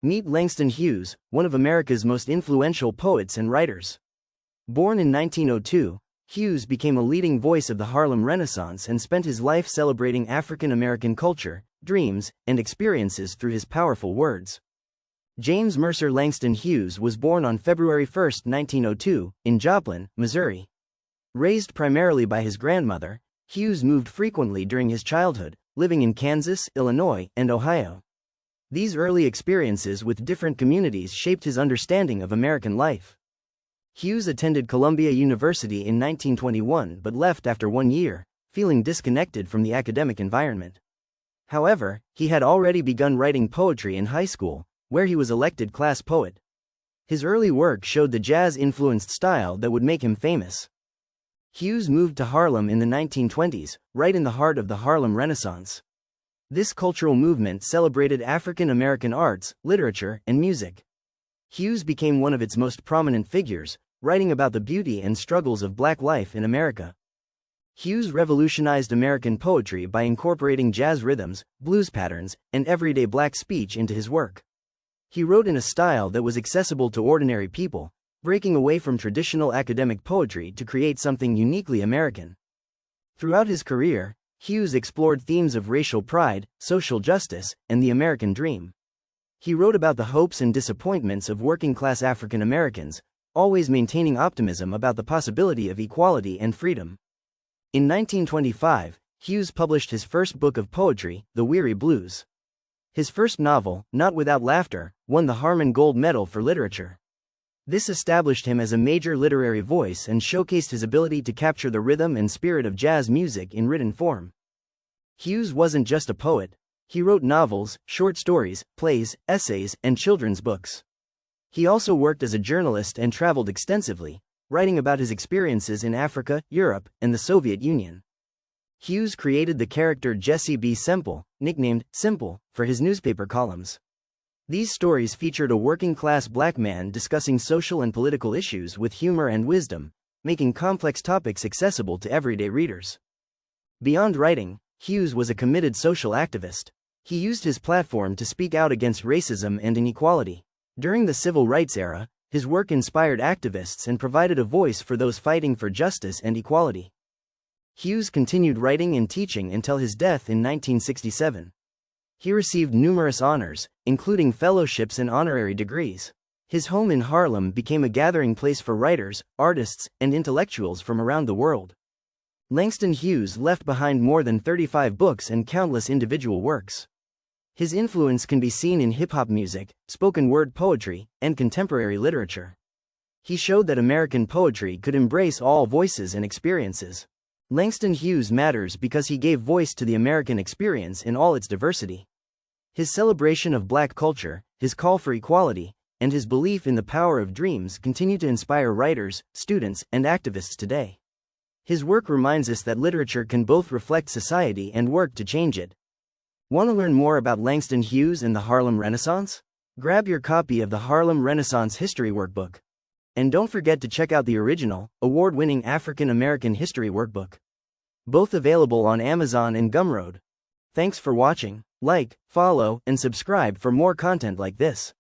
Meet Langston Hughes, one of America's most influential poets and writers. Born in 1902, Hughes became a leading voice of the Harlem Renaissance and spent his life celebrating African American culture, dreams, and experiences through his powerful words. James Mercer Langston Hughes was born on February 1, 1902, in Joplin, Missouri. Raised primarily by his grandmother, Hughes moved frequently during his childhood, living in Kansas, Illinois, and Ohio. These early experiences with different communities shaped his understanding of American life. Hughes attended Columbia University in 1921 but left after 1 year, feeling disconnected from the academic environment. However, he had already begun writing poetry in high school, where he was elected class poet. His early work showed the jazz-influenced style that would make him famous. Hughes moved to Harlem in the 1920s, right in the heart of the Harlem Renaissance. This cultural movement celebrated African American arts, literature, and music. Hughes became one of its most prominent figures, writing about the beauty and struggles of Black life in America. Hughes revolutionized American poetry by incorporating jazz rhythms, blues patterns, and everyday Black speech into his work. He wrote in a style that was accessible to ordinary people, breaking away from traditional academic poetry to create something uniquely American. Throughout his career, Hughes explored themes of racial pride, social justice, and the American dream. He wrote about the hopes and disappointments of working-class African Americans, always maintaining optimism about the possibility of equality and freedom. In 1925, Hughes published his first book of poetry, The Weary Blues. His first novel, Not Without Laughter, won the Harmon Gold Medal for Literature. This established him as a major literary voice and showcased his ability to capture the rhythm and spirit of jazz music in written form. Hughes wasn't just a poet. He wrote novels, short stories, plays, essays, and children's books. He also worked as a journalist and traveled extensively, writing about his experiences in Africa, Europe, and the Soviet Union. Hughes created the character Jesse B. Semple, nicknamed Simple, for his newspaper columns. These stories featured a working-class Black man discussing social and political issues with humor and wisdom, making complex topics accessible to everyday readers. Beyond writing, Hughes was a committed social activist. He used his platform to speak out against racism and inequality. During the Civil Rights era, his work inspired activists and provided a voice for those fighting for justice and equality. Hughes continued writing and teaching until his death in 1967. He received numerous honors, including fellowships and honorary degrees. His home in Harlem became a gathering place for writers, artists, and intellectuals from around the world. Langston Hughes left behind more than 35 books and countless individual works. His influence can be seen in hip-hop music, spoken word poetry, and contemporary literature. He showed that American poetry could embrace all voices and experiences. Langston Hughes matters because he gave voice to the American experience in all its diversity. His celebration of Black culture, his call for equality, and his belief in the power of dreams continue to inspire writers, students, and activists today. His work reminds us that literature can both reflect society and work to change it. Want to learn more about Langston Hughes and the Harlem Renaissance? Grab your copy of the Harlem Renaissance History Workbook. And don't forget to check out the original, award-winning African American History Workbook. Both available on Amazon and Gumroad. Thanks for watching. Like, follow, and subscribe for more content like this.